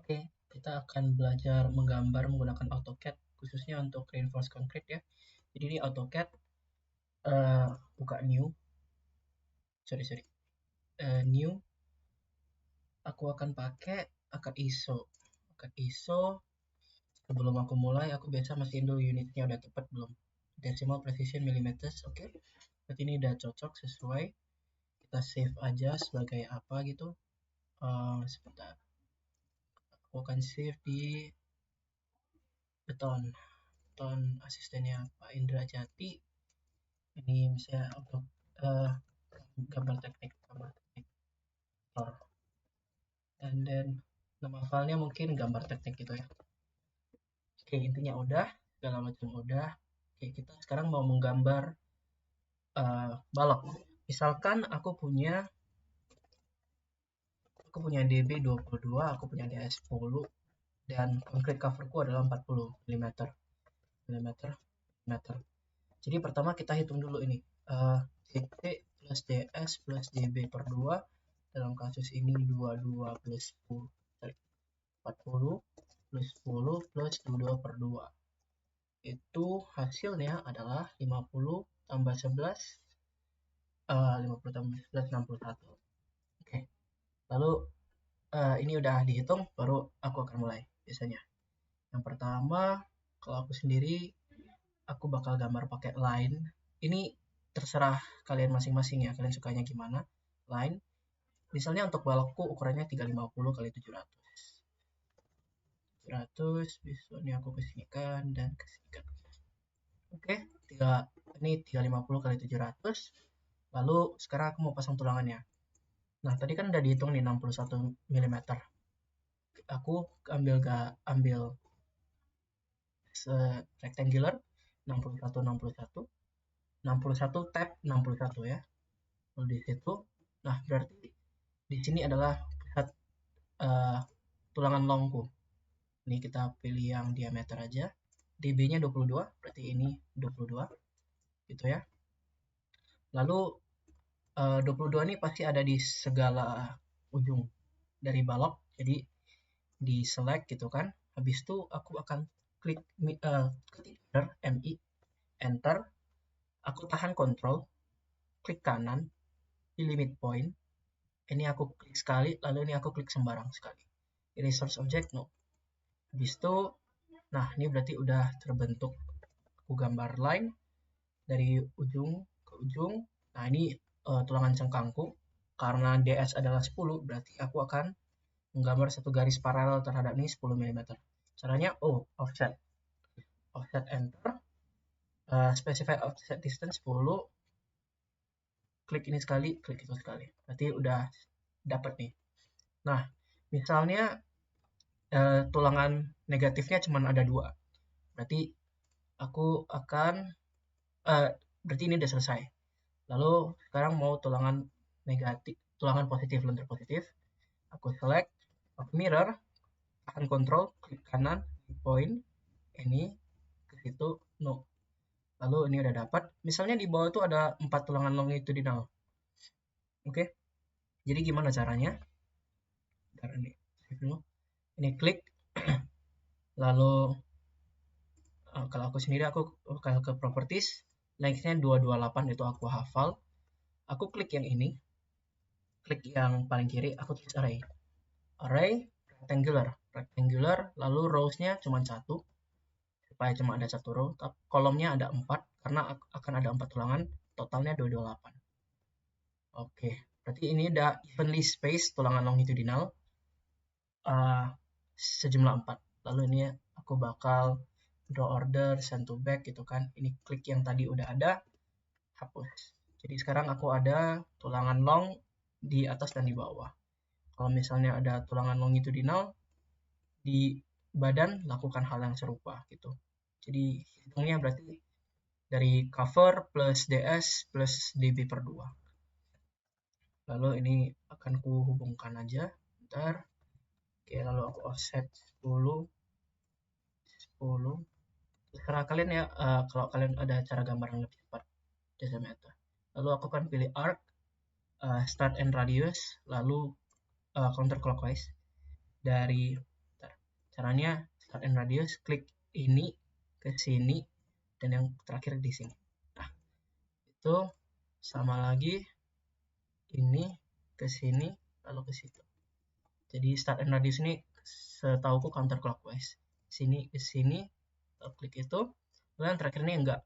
Oke, kita akan belajar menggambar menggunakan AutoCAD khususnya untuk reinforced concrete ya. Jadi ini AutoCAD, buka new, new. Aku akan pakai akad ISO. Sebelum aku mulai, aku biasa mastiin dulu unitnya udah tepat belum. Decimal precision millimeters, oke. Berarti ini udah cocok sesuai. Kita save aja sebagai apa gitu. Sebentar. Aku akan save di beton asistennya Pak Indra Jati. Ini misalnya untuk gambar teknik and then nama filenya mungkin gambar teknik gitu ya. Oke, intinya udah, segala macam udah. Oke, kita sekarang mau menggambar balok. Misalkan aku punya DB22, aku punya DS10, dan concrete coverku adalah 40 mm. Jadi pertama kita hitung dulu ini, CT plus DS plus DB per 2, dalam kasus ini 22 plus 10, 40 plus 10 plus 22 per 2. Itu hasilnya adalah 50 tambah 11, 50 tambah 11, 61. Oke, lalu ini udah dihitung, baru aku akan mulai biasanya. Yang pertama, kalau aku sendiri, aku bakal gambar pakai line. Ini terserah kalian masing-masing ya, kalian sukanya gimana. Line, misalnya untuk balokku ukurannya 350 kali 700. 700, besok ini aku kesinikan dan kesinikan. Oke, ini 350 kali 700. Lalu sekarang aku mau pasang tulangannya. Nah, tadi kan udah dihitung nih 61 mm. Aku ambil rectangular 61 tab 61 ya. Lalu di situ, nah berarti di sini adalah pusat tulangan longku. Ini kita pilih yang diameter aja. DB-nya 22, berarti ini 22 gitu ya. Lalu 22 ini pasti ada di segala ujung dari balok, jadi di select gitu kan. Habis itu aku akan klik enter, aku tahan control, klik kanan di limit point. Ini aku klik sekali, lalu ini aku klik sembarang sekali. Ini source object no. Habis itu, nah ini berarti udah terbentuk. Aku gambar line dari ujung ke ujung. Nah ini tulangan cengkangku. Karena DS adalah 10, berarti aku akan menggambar satu garis paralel terhadap ini 10 mm. Caranya, offset enter, specify offset distance 10, klik ini sekali, klik itu sekali. Berarti udah dapat nih. Nah, misalnya tulangan negatifnya cuma ada 2. Berarti aku akan berarti ini udah selesai. Lalu sekarang mau tulangan positif, lendir positif. Aku select, aku mirror, tahan control, klik kanan, point, ini ke situ no. Lalu ini udah dapat. Misalnya di bawah itu ada 4 tulangan longitudinal. Oke. Jadi gimana caranya? Ini klik. Lalu kalau aku sendiri aku bakal ke properties, length-nya 228 itu aku hafal. Aku klik yang ini. Klik yang paling kiri, aku tulis array. Array rectangular, lalu rows-nya cuma 1. Supaya cuma ada 1 row, kolomnya ada 4 karena akan ada 4 tulangan, totalnya 228. Oke, berarti ini udah evenly space tulangan longitudinal sejumlah 4. Lalu ini aku bakal draw order, send to back gitu kan. Ini klik yang tadi udah ada, hapus. Jadi sekarang aku ada tulangan long di atas dan di bawah. Kalau misalnya ada tulangan longitudinal di badan, lakukan hal yang serupa gitu. Jadi hitungnya berarti dari cover plus DS plus DB per 2. Lalu ini akan ku hubungkan aja. Bentar. Oke, lalu aku offset 10. Terserah kalian ya, kalau kalian ada cara gambar yang lebih cepat. Decimeter. Lalu aku akan pilih arc, start and radius, lalu counterclockwise dari Caranya start and radius, klik ini ke sini dan yang terakhir di sini. Nah, itu sama lagi ini ke sini lalu ke situ. Jadi start and radius ini setauku counterclockwise. Sini ke sini, klik itu. Lalu yang terakhir ini enggak.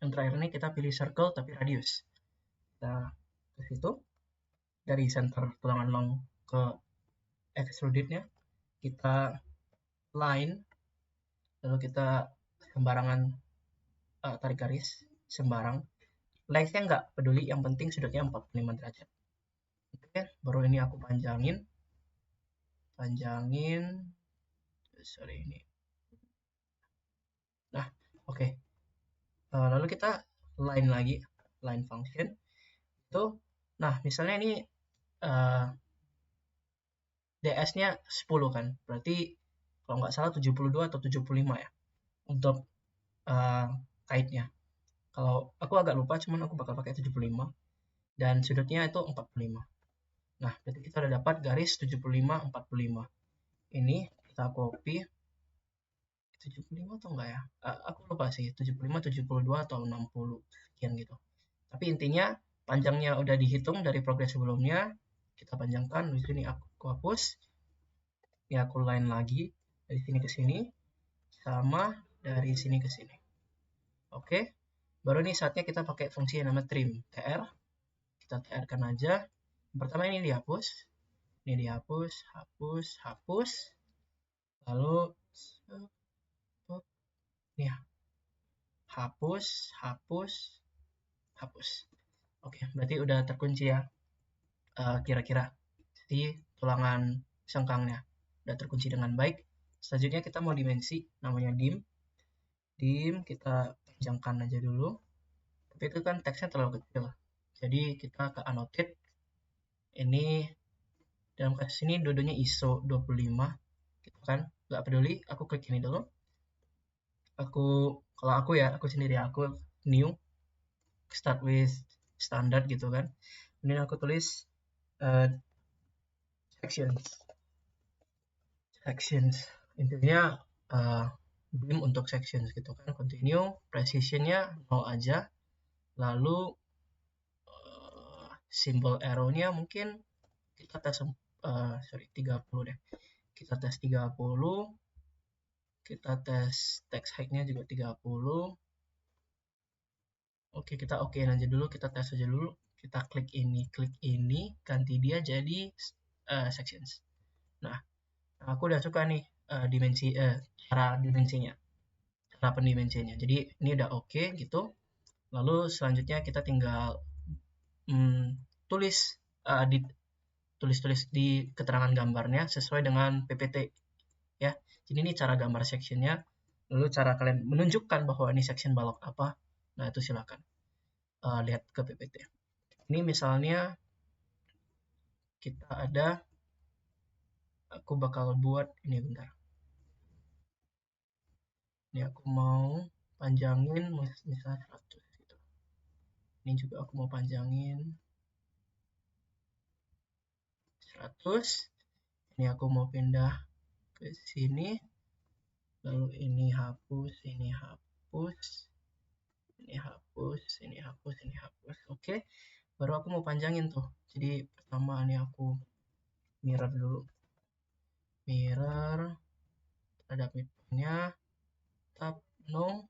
Yang terakhir ini kita pilih circle tapi radius. Kita ke situ. Dari center tulangan long ke extrudednya kita line, lalu kita sembarangan tarik garis sembarang. Length-nya nggak peduli, yang penting sudutnya 45 derajat. Oke, baru ini aku panjangin, sorry ini. Nah, oke. Lalu kita line lagi, line function itu. Nah, misalnya ini DS-nya 10 kan, berarti kalau nggak salah 72 atau 75 ya untuk kaitnya. Kalau aku agak lupa, cuman aku bakal pakai 75 dan sudutnya itu 45. Nah, berarti kita udah dapat garis 75 45. Ini kita copy 75 atau enggak ya? Aku lupa sih, 75 72 atau 60 sekian gitu. Tapi intinya panjangnya udah dihitung dari progres sebelumnya. Kita panjangkan, di sini aku hapus. Ya aku line lagi dari sini ke sini sama dari sini ke sini. Oke. Baru ini saatnya kita pakai fungsi yang namanya trim, tr. Kita tr kan aja. Yang pertama ini dihapus. Ini dihapus, hapus. Lalu ini ya. Hapus. Oke, berarti udah terkunci ya. Kira-kira di tulangan sengkangnya udah terkunci dengan baik. Selanjutnya kita mau dimensi, namanya dim. Kita panjangkan aja dulu. Tapi itu kan teksnya terlalu kecil. Jadi kita ke annotate. Ini dalam kasus ini dua-duanya ISO 25 gitu kan. Nggak peduli, aku klik ini dulu. Kalau aku sendiri aku new, start with standard gitu kan. Ini aku tulis sections. Intinya beam untuk sections gitu kan. Continue, precisionnya 0 aja. Lalu simbol arrow-nya mungkin kita tes 30 deh. Kita tes 30. Kita tes text height-nya juga 30. Oke, kita okein aja dulu, kita tes aja dulu. Kita klik ini, ganti dia jadi sections. Nah, aku udah suka nih cara dimensinya, cara pendimensinya. Jadi ini udah oke gitu. Lalu selanjutnya kita tinggal tulis di keterangan gambarnya sesuai dengan PPT ya. Jadi ini cara gambar sectionnya. Lalu cara kalian menunjukkan bahwa ini section balok apa. Nah itu silakan lihat ke PPT. Ini misalnya kita aku bakal buat ini bentar. Ini aku mau panjangin misalnya 100 gitu. Ini juga aku mau panjangin 100. Ini aku mau pindah ke sini. Lalu ini hapus, ini hapus. Ini hapus. Oke. Baru aku mau panjangin tuh. Jadi pertama ini aku mirror dulu. Mirror terhadap midpoint-nya. Tab no.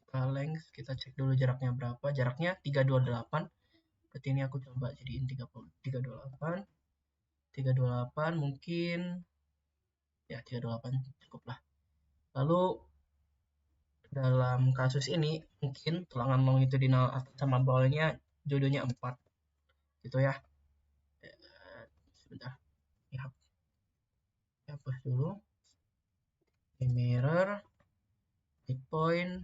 Kita length, kita cek dulu jaraknya berapa. Jaraknya 328. Berarti ini aku coba jadiin 328. 328 mungkin ya 328 cukup lah. Lalu dalam kasus ini mungkin tulangan long itu di atas sama bawahnya jodohnya 4 gitu ya. Sebentar, hapus dulu. Di mirror midpoint,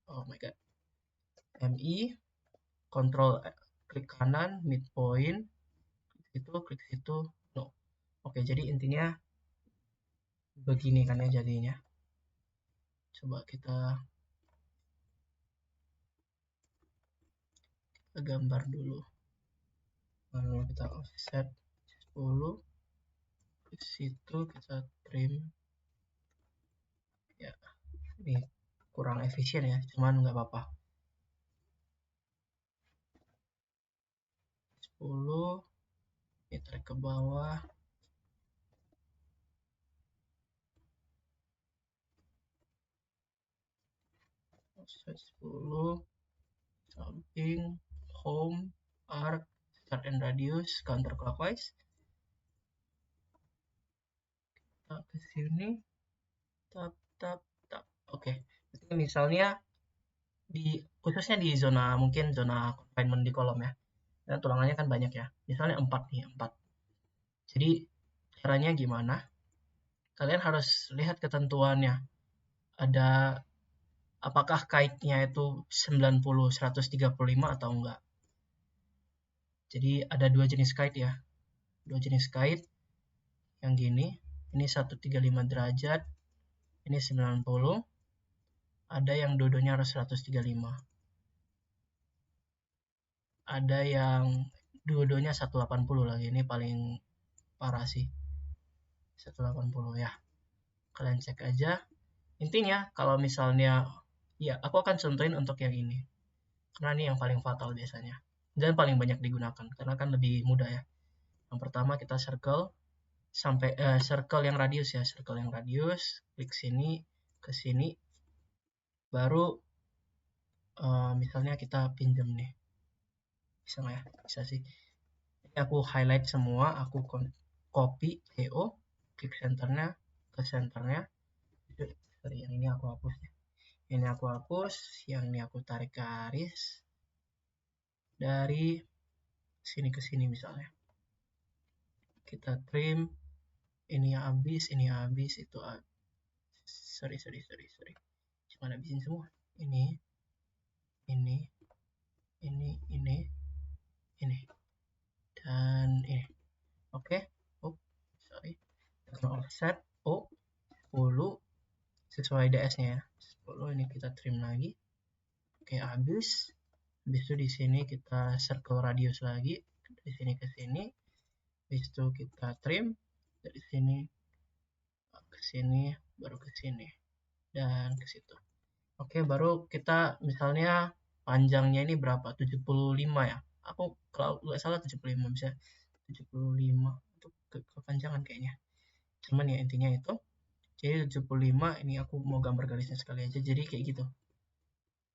oh my god, MI, control klik kanan midpoint, klik situ, no. Oke, jadi intinya begini kan ya jadinya. Coba kita gambar dulu. Lalu kita offset 10. Ke situ kita trim Ya, ini kurang efisien ya, cuman nggak apa-apa. 10, ini tarik ke bawah. Offset 10, samping, home, arc, start and radius, counterclockwise. Kita ke sini, tap, tap, tap. Oke, jadi misalnya khususnya di zona, mungkin zona confinement di kolom ya. Dan tulangannya kan banyak ya. Misalnya 4 nih, 4. Jadi caranya gimana? Kalian harus lihat ketentuannya. Ada apakah kite-nya itu 90, 135 atau enggak. Jadi ada dua jenis kite ya. Dua jenis kite. Yang gini, ini 135 derajat, ini 90. Ada yang dua-duanya harus 135. Ada yang dua-duanya 180 lagi. Ini paling parah sih. 180 ya. Kalian cek aja. Intinya kalau misalnya, ya aku akan contohin untuk yang ini. Karena ini yang paling fatal biasanya. Dan paling banyak digunakan. Karena kan lebih mudah ya. Yang pertama kita circle. Sampai circle yang radius ya. Circle yang radius. Klik sini, ke sini. Baru misalnya kita pinjam nih. Bisa nggak ya? Bisa sih. Ini aku highlight semua. Aku copy CO. Klik centernya. Ke centernya. Sorry, yang ini aku hapus ya. Ini aku hapus, yang ini aku tarik garis dari sini ke sini misalnya. Kita trim, ini habis, itu habis. Sorry. Cuma habisin semua. Ini. Dan ini. Oke. Oh, sorry. Tekan offset. Oh, 10. Sesuai DS-nya ya. 10 ini kita trim lagi. Oke, habis. Habis itu di sini kita circle radius lagi. Dari sini ke sini. Habis itu kita trim. Dari sini ke sini, baru ke sini. Dan ke situ. Oke, baru kita misalnya panjangnya ini berapa? 75 ya. Aku kalau nggak salah 75, bisa 75 untuk kepanjangan kayaknya. Cuman ya intinya itu. Jadi 75 ini aku mau gambar garisnya sekali aja. Jadi kayak gitu.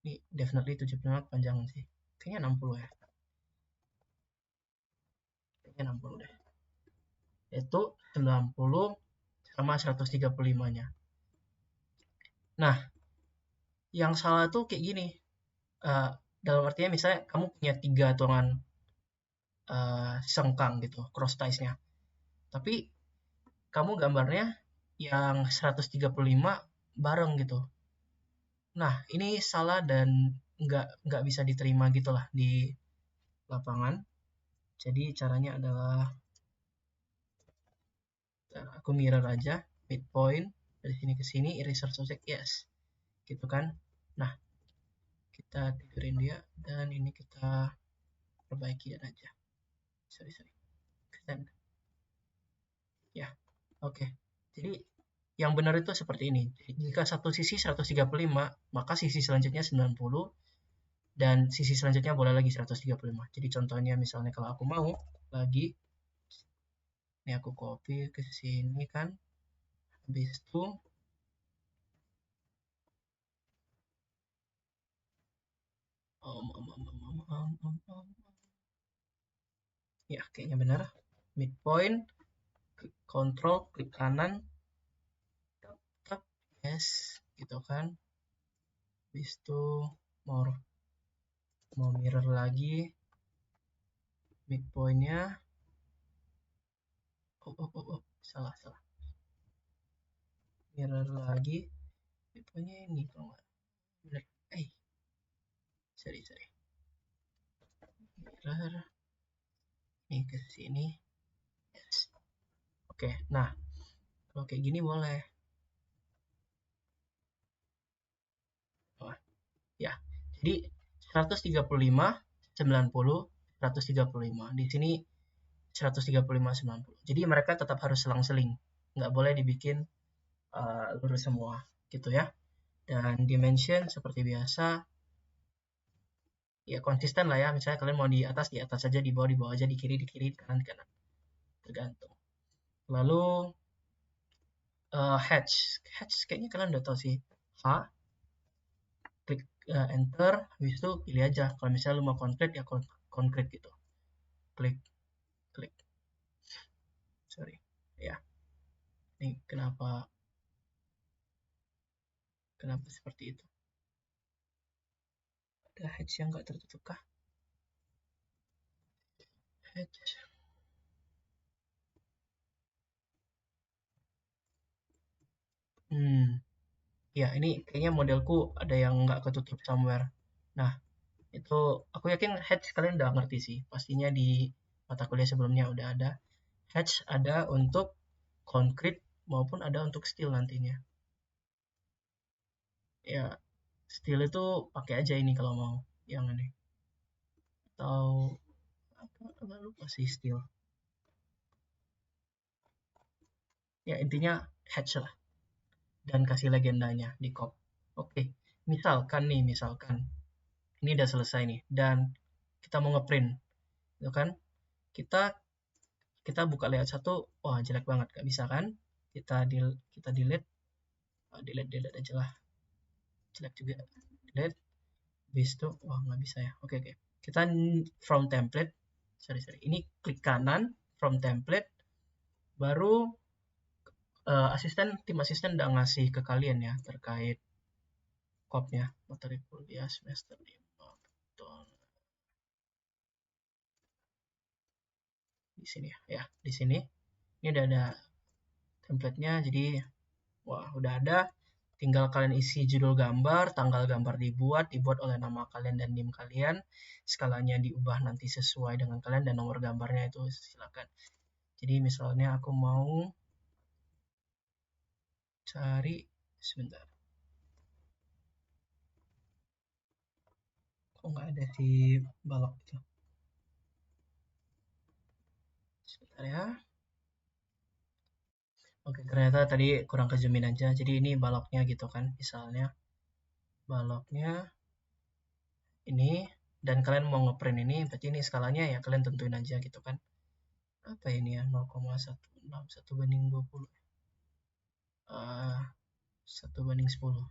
Ini definitely 75 kepanjangan sih. Kayaknya 60 ya. Kayaknya 60 deh. Itu 90 sama 135-nya. Nah, yang salah tuh kayak gini. Dalam artinya misalnya kamu punya 3 tulangan sengkang gitu, cross ties-nya. Tapi kamu gambarnya yang 135 bareng gitu. Nah, ini salah dan nggak bisa diterima gitu lah di lapangan. Jadi caranya adalah aku mirror aja midpoint dari sini ke sini, eraser subject yes, gitu kan. Nah, kita tidurin dia dan ini kita perbaiki dan aja. Sorry. Extend. Ya, oke. Jadi yang benar itu seperti ini. Jika satu sisi 135, maka sisi selanjutnya 90 dan sisi selanjutnya boleh lagi 135. Jadi contohnya misalnya kalau aku mau lagi, ini aku copy ke sini kan. Habis itu ya kayaknya benar. Midpoint, control, klik kanan, tap, yes, gitu kan. Habis itu mau mirror lagi midpointnya. Salah. Mirror lagi midpointnya ini kalau nggak bener. Sorry. Mirror ini ke sini. Yes. Oke, nah kalau kayak gini boleh. Ya, jadi 135, 90, 135. Di sini 135, 90. Jadi mereka tetap harus selang-seling. Nggak boleh dibikin lurus semua. gitu ya. Dan dimension seperti biasa, ya konsisten lah ya. Misalnya kalian mau di atas saja, di bawah aja, di kiri, di kanan, tergantung. Lalu hatch kayaknya kalian udah tahu sih. Klik enter, habis itu pilih aja. Kalau misalnya lu mau concrete ya concrete gitu. Klik, sorry ya. Ini kenapa seperti itu? Ada hatch yang nggak tertutup kah? Hatch. Ya ini kayaknya modelku ada yang nggak ketutup somewhere. Nah, itu aku yakin hatch kalian udah ngerti sih. Pastinya di mata kuliah sebelumnya udah ada. Hatch ada untuk concrete maupun ada untuk steel nantinya. Ya, steel itu pakai aja ini kalau mau yang ini. Atau apa lupa sih steel. Ya intinya hatch lah. Dan kasih legendanya di cop. Oke, misalkan ini udah selesai nih dan kita mau ngeprint, itu kan? Kita buka layout 1, wah jelek banget, gak bisa kan? Kita delete, delete aja lah, jelek juga, delete, habis itu, wah nggak bisa ya, oke, kita from template, sorry, ini klik kanan, from template, baru tim asisten udah ngasih ke kalian ya, terkait kopnya, materi kuliah semester 5, betul. Di sini ya, di sini, ini udah ada template-nya, jadi wah udah ada, tinggal kalian isi judul gambar, tanggal gambar dibuat oleh nama kalian dan NIM kalian, skalanya diubah nanti sesuai dengan kalian dan nomor gambarnya itu silakan. Jadi misalnya aku mau cari, sebentar, kok nggak ada si balok itu, sebentar ya. Oke, ternyata tadi kurang kezumin aja, jadi ini baloknya gitu kan, misalnya baloknya ini, dan kalian mau ngeprint ini, berarti ini skalanya ya kalian tentuin aja gitu kan. Apa ini ya, 0,161/20. 1/10.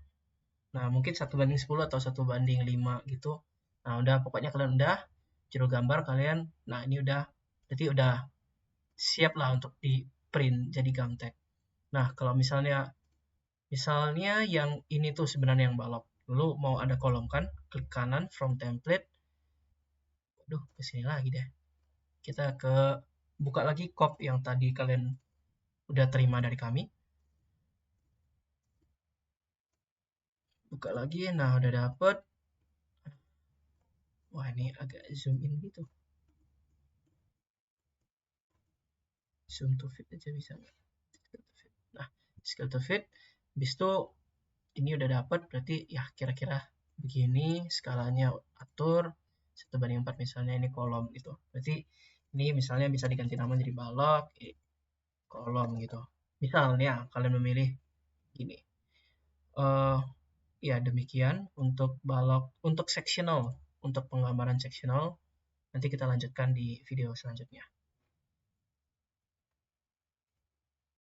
Nah, mungkin 1/10 atau 1/5 gitu. Nah, udah pokoknya kalian udah judul gambar kalian. Nah, ini udah berarti udah siap lah untuk di print jadi gamtek. Nah, kalau misalnya yang ini tuh sebenarnya yang balok. Lalu mau ada kolom kan? Klik kanan from template. Aduh, kesini lagi deh. Kita buka lagi cop yang tadi kalian udah terima dari kami. Buka lagi, nah udah dapet. Wah, ini agak zoom in gitu. Zoom to fit aja bisa nggak? Nah, scale to fit. Habis itu ini udah dapat, berarti ya kira-kira begini skalanya atur 1/4 misalnya ini kolom gitu. Berarti ini misalnya bisa diganti nama jadi balok, kolom gitu. Misalnya kalian memilih gini. Ya demikian untuk balok, untuk sectional, untuk penggambaran sectional. Nanti kita lanjutkan di video selanjutnya.